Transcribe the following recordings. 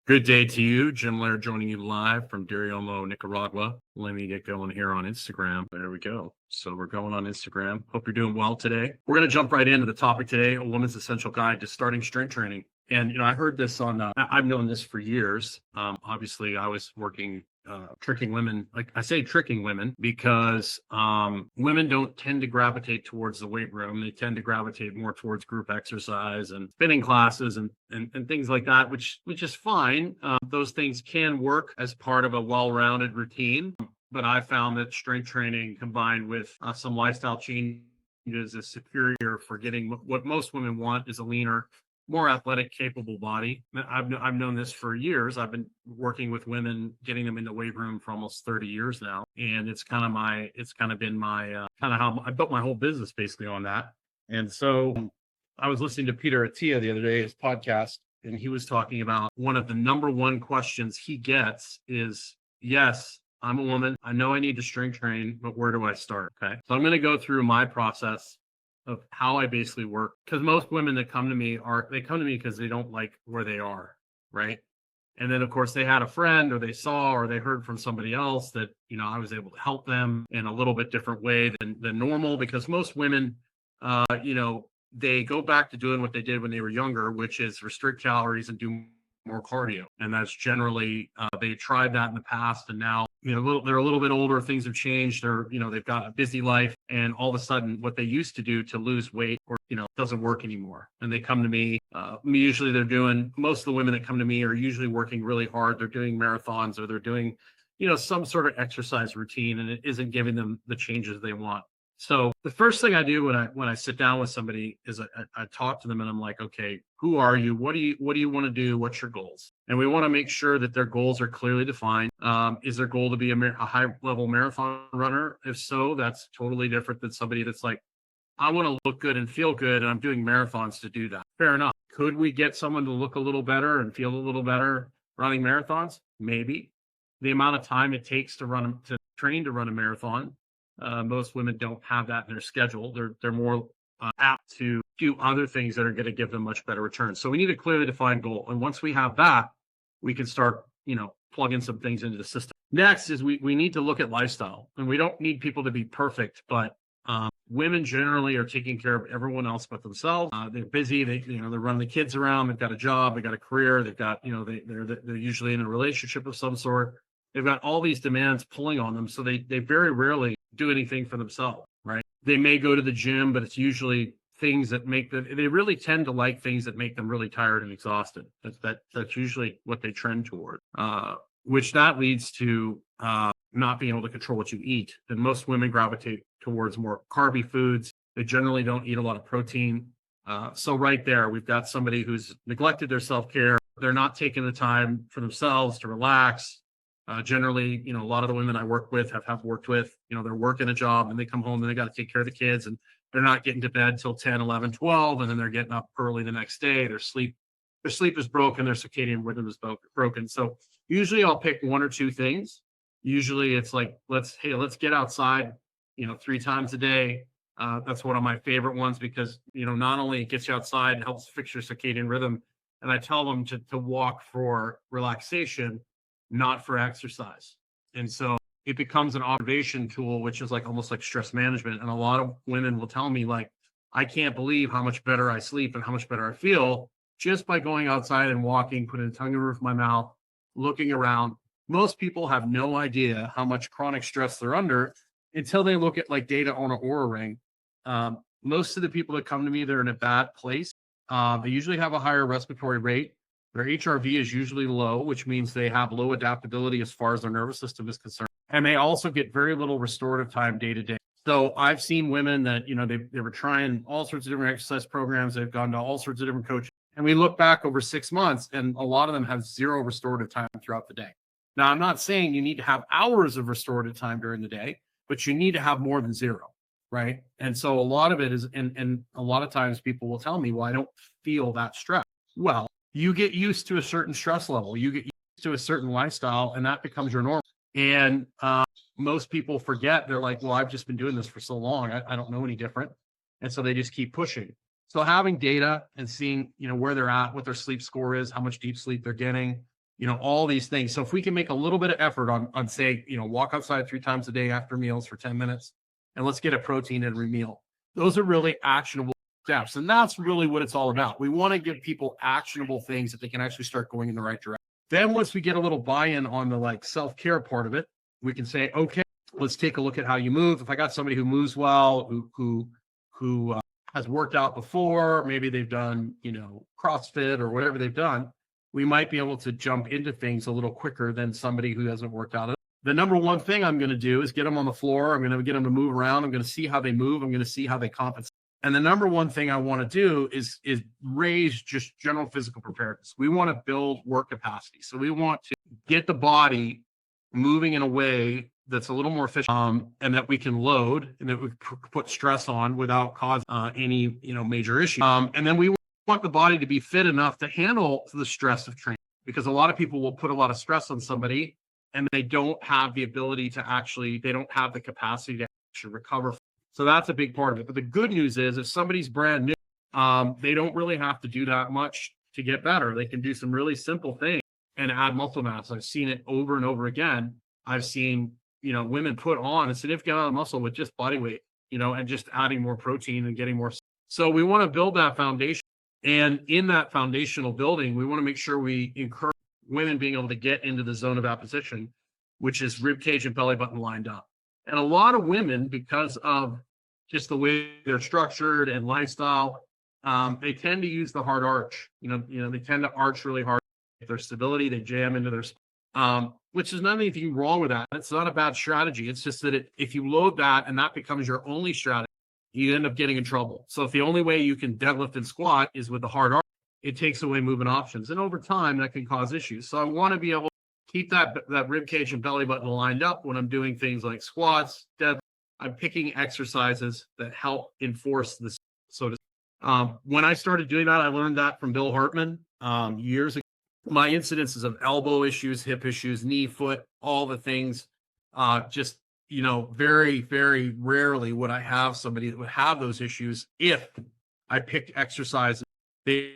Good day to you. Jim Laird joining you live from Dariomo, Nicaragua. Let me get going here on Instagram. There we go. So we're going on Instagram. Hope you're doing well today. We're going to jump right into the topic today, a woman's essential guide to starting strength training. And, I heard this on, I've known this for years. Obviously, I was working tricking women. Like I say, tricking women because women don't tend to gravitate towards the weight room. They tend to gravitate more towards group exercise and spinning classes and things like that, which is fine. Those things can work as part of a well-rounded routine. But I found that strength training combined with some lifestyle changes is superior for getting what most women want is a leaner, more athletic, capable body. I've known this for years. I've been working with women, getting them in the weight room for almost 30 years now, and it's kind of been my kind of how I built my whole business basically on that. And so I was listening to Peter Attia the other day, his podcast, and he was talking about one of the number one questions he gets is, yes, I'm a woman. I know I need to strength train, but where do I start? Okay. So I'm going to go through my process of how I basically work. Because most women that come to me come to me because they don't like where they are. Right. And then of course they had a friend or they saw or they heard from somebody else that, I was able to help them in a little bit different way than normal, because most women, they go back to doing what they did when they were younger, which is restrict calories and do more cardio. And that's generally, they tried that in the past. And now, they're a little bit older. Things have changed. They've got a busy life. And all of a sudden, what they used to do to lose weight doesn't work anymore. And they come to me. Usually most of the women that come to me are usually working really hard. They're doing marathons or they're doing, some sort of exercise routine, and it isn't giving them the changes they want. So the first thing I do when I sit down with somebody is I talk to them and I'm like, okay, who are you? What do you want to do? What's your goals? And we want to make sure that their goals are clearly defined. Is their goal to be a high level marathon runner? If so, that's totally different than somebody that's like, I want to look good and feel good, and I'm doing marathons to do that. Fair enough. Could we get someone to look a little better and feel a little better running marathons? Maybe. The amount of time it takes to train to run a marathon, most women don't have that in their schedule. They're more apt to do other things that are going to give them much better returns. So we need a clearly defined goal. And once we have that, we can start, plugging some things into the system. Next is we need to look at lifestyle, and we don't need people to be perfect, but women generally are taking care of everyone else but themselves. They're busy. They're running the kids around. They've got a job. They've got a career. They've got, they're usually in a relationship of some sort. They've got all these demands pulling on them. So they very rarely do anything for themselves, right? They may go to the gym, but it's usually things that they really tend to like things that make them really tired and exhausted. That's usually what they trend toward, which that leads to not being able to control what you eat. And most women gravitate towards more carby foods. They generally don't eat a lot of protein. So right there, we've got somebody who's neglected their self-care. They're not taking the time for themselves to relax. Generally, a lot of the women I work with have worked with, they're working a job and they come home and they got to take care of the kids, and they're not getting to bed till 10, 11, 12. And then they're getting up early the next day. Their sleep is broken. Their circadian rhythm is broken. So usually I'll pick one or two things. Usually it's like, let's get outside, 3 times a day. That's one of my favorite ones because, not only it gets you outside, it helps fix your circadian rhythm. And I tell them to walk for relaxation, not for exercise. And so it becomes an observation tool, which is like almost like stress management. And a lot of women will tell me, like, I can't believe how much better I sleep and how much better I feel just by going outside and walking, putting a tongue in the roof of my mouth, looking around. Most people have no idea how much chronic stress they're under until they look at like data on an Oura ring. Most of the people that come to me, they're in a bad place. They usually have a higher respiratory rate. Their HRV is usually low, which means they have low adaptability as far as their nervous system is concerned. And they also get very little restorative time day to day. So I've seen women that, they were trying all sorts of different exercise programs. They've gone to all sorts of different coaches. And we look back over 6 months and a lot of them have zero restorative time throughout the day. Now, I'm not saying you need to have hours of restorative time during the day, but you need to have more than zero, right? And so a lot of it is, and a lot of times people will tell me, well, I don't feel that stress. Well, you get used to a certain stress level, you get used to a certain lifestyle, and that becomes your normal. And most people forget. They're like, well, I've just been doing this for so long. I don't know any different. And so they just keep pushing. So having data and seeing, where they're at, what their sleep score is, how much deep sleep they're getting, all these things. So if we can make a little bit of effort on say, walk outside 3 times a day after meals for 10 minutes, and let's get a protein every meal. Those are really actionable steps. And that's really what it's all about. We want to give people actionable things that they can actually start going in the right direction. Then once we get a little buy-in on the like self-care part of it, we can say, okay, let's take a look at how you move. If I got somebody who moves well, who has worked out before, maybe they've done, CrossFit or whatever they've done, we might be able to jump into things a little quicker than somebody who hasn't worked out. The number one thing I'm going to do is get them on the floor. I'm going to get them to move around. I'm going to see how they move. I'm going to see how they compensate. And the number one thing I want to do is raise just general physical preparedness. We want to build work capacity. So we want to get the body moving in a way that's a little more efficient, and that we can load and that we put stress on without causing any major issue. And then we want the body to be fit enough to handle the stress of training, because a lot of people will put a lot of stress on somebody and they don't have the ability to they don't have the capacity to actually recover. So that's a big part of it. But the good news is, if somebody's brand new, they don't really have to do that much to get better. They can do some really simple things and add muscle mass. I've seen it over and over again. I've seen, women put on a significant amount of muscle with just body weight, and just adding more protein and getting more. So we want to build that foundation. And in that foundational building, we want to make sure we encourage women being able to get into the zone of apposition, which is rib cage and belly button lined up. And a lot of women, because of just the way they're structured and lifestyle, they tend to use the hard arch. They tend to arch really hard. Their stability, they jam into their, which is not anything wrong with that. It's not a bad strategy. It's just that if you load that and that becomes your only strategy, you end up getting in trouble. So if the only way you can deadlift and squat is with the hard arch, it takes away movement options. And over time, that can cause issues. So I want to be able to keep that rib cage and belly button lined up when I'm doing things like squats, deadlift. I'm picking exercises that help enforce this. When I started doing that, I learned that from Bill Hartman years ago. My incidences of elbow issues, hip issues, knee, foot, all the things, very, very rarely would I have somebody that would have those issues if I picked exercises they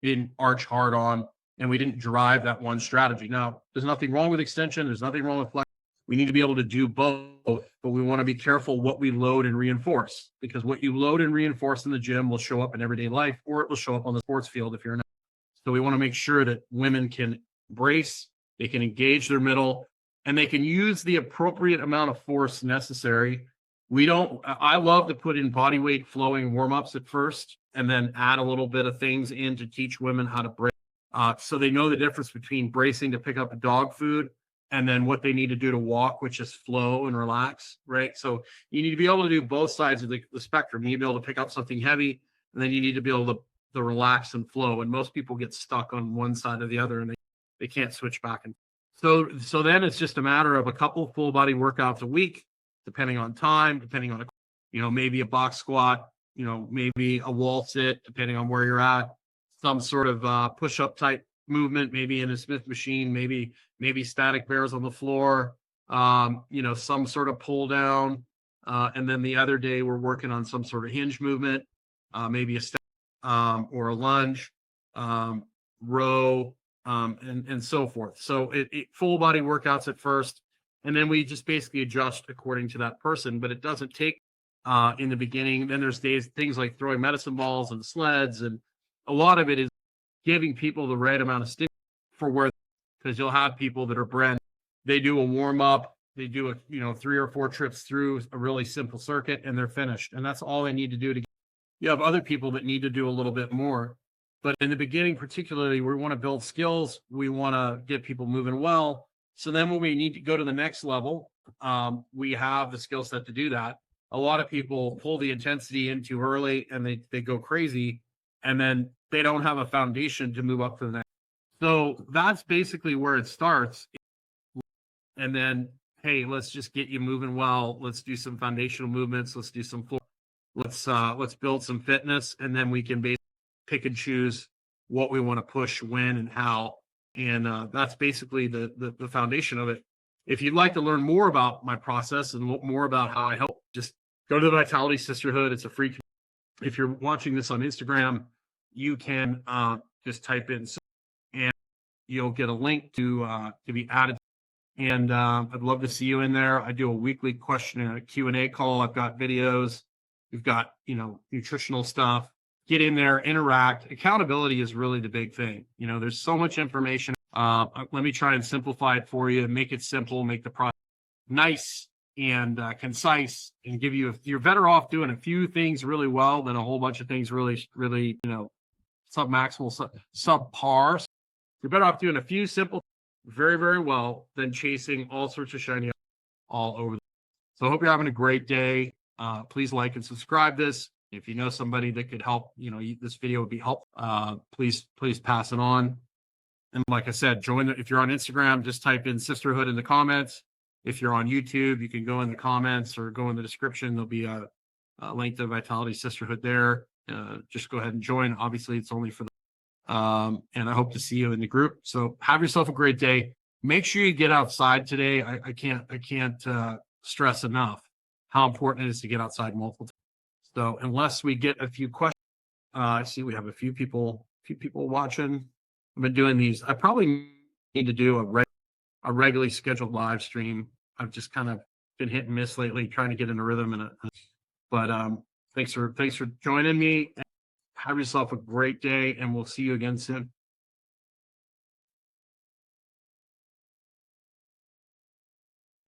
didn't arch hard on and we didn't drive that one strategy. Now, there's nothing wrong with extension. There's nothing wrong with flex. We need to be able to do both, but we want to be careful what we load and reinforce, because what you load and reinforce in the gym will show up in everyday life, or it will show up on the sports field if you're not. So we want to make sure that women can brace, they can engage their middle, and they can use the appropriate amount of force necessary. I love to put in body weight flowing warm-ups at first, and then add a little bit of things in to teach women how to brace. So they know the difference between bracing to pick up dog food and then what they need to do to walk, which is flow and relax, right? So you need to be able to do both sides of the spectrum. You need to be able to pick up something heavy, and then you need to be able to relax and flow. And most people get stuck on one side or the other, and they can't switch back. And so then it's just a matter of a couple full body workouts a week, depending on time, depending on, maybe a box squat, maybe a wall sit, depending on where you're at, some sort of push-up type movement, maybe in a Smith machine, maybe static bears on the floor, some sort of pull down. And then the other day we're working on some sort of hinge movement, maybe a step or a lunge, row, and so forth. So it full body workouts at first, and then we just basically adjust according to that person. But it doesn't take in the beginning. Then there's things like throwing medicine balls and sleds, and a lot of it is giving people the right amount of stimulus because you'll have people that are brand. They do a warm up, they do 3 or 4 trips through a really simple circuit, and they're finished. And that's all they need to do to. You have other people that need to do a little bit more. But in the beginning, particularly, we want to build skills. We want to get people moving well. So then when we need to go to the next level, we have the skill set to do that. A lot of people pull the intensity in too early, and they go crazy, and then they don't have a foundation to move up to the next. So that's basically where it starts. And then, hey, let's just get you moving well. Let's do some foundational movements. Let's do some floor. Let's build some fitness, and then we can basically pick and choose what we want to push, when, and how. And that's basically the foundation of it. If you'd like to learn more about my process and more about how I help, just go to the Vitality Sisterhood. It's a free. If you're watching this on Instagram, you can just type in, and you'll get a link to be added. And I'd love to see you in there. I do a weekly question and Q&A call. I've got videos. We've got, nutritional stuff. Get in there, interact. Accountability is really the big thing. There's so much information. Let me try and simplify it for you, make it simple, make the process nice and concise, and you're better off doing a few things really well than a whole bunch of things really, submaximal, subpar. You're better off doing a few simple, very, very well than chasing all sorts of shiny all over. So I hope you're having a great day. Please like and subscribe this. If you know somebody that could help, this video would be helpful. Please pass it on. And like I said, if you're on Instagram, just type in sisterhood in the comments. If you're on YouTube, you can go in the comments or go in the description. There'll be a link to Vitality Sisterhood there. Just go ahead and join. Obviously, it's only for and I hope to see you in the group. So have yourself a great day. Make sure you get outside today. I can't stress enough how important it is to get outside multiple times. So unless we get a few questions, I see we have a few people watching. I've been doing these. I probably need to do a regularly scheduled live stream. I've just kind of been hit and miss lately, trying to get in a rhythm. But thanks for joining me. Have yourself a great day, and we'll see you again soon.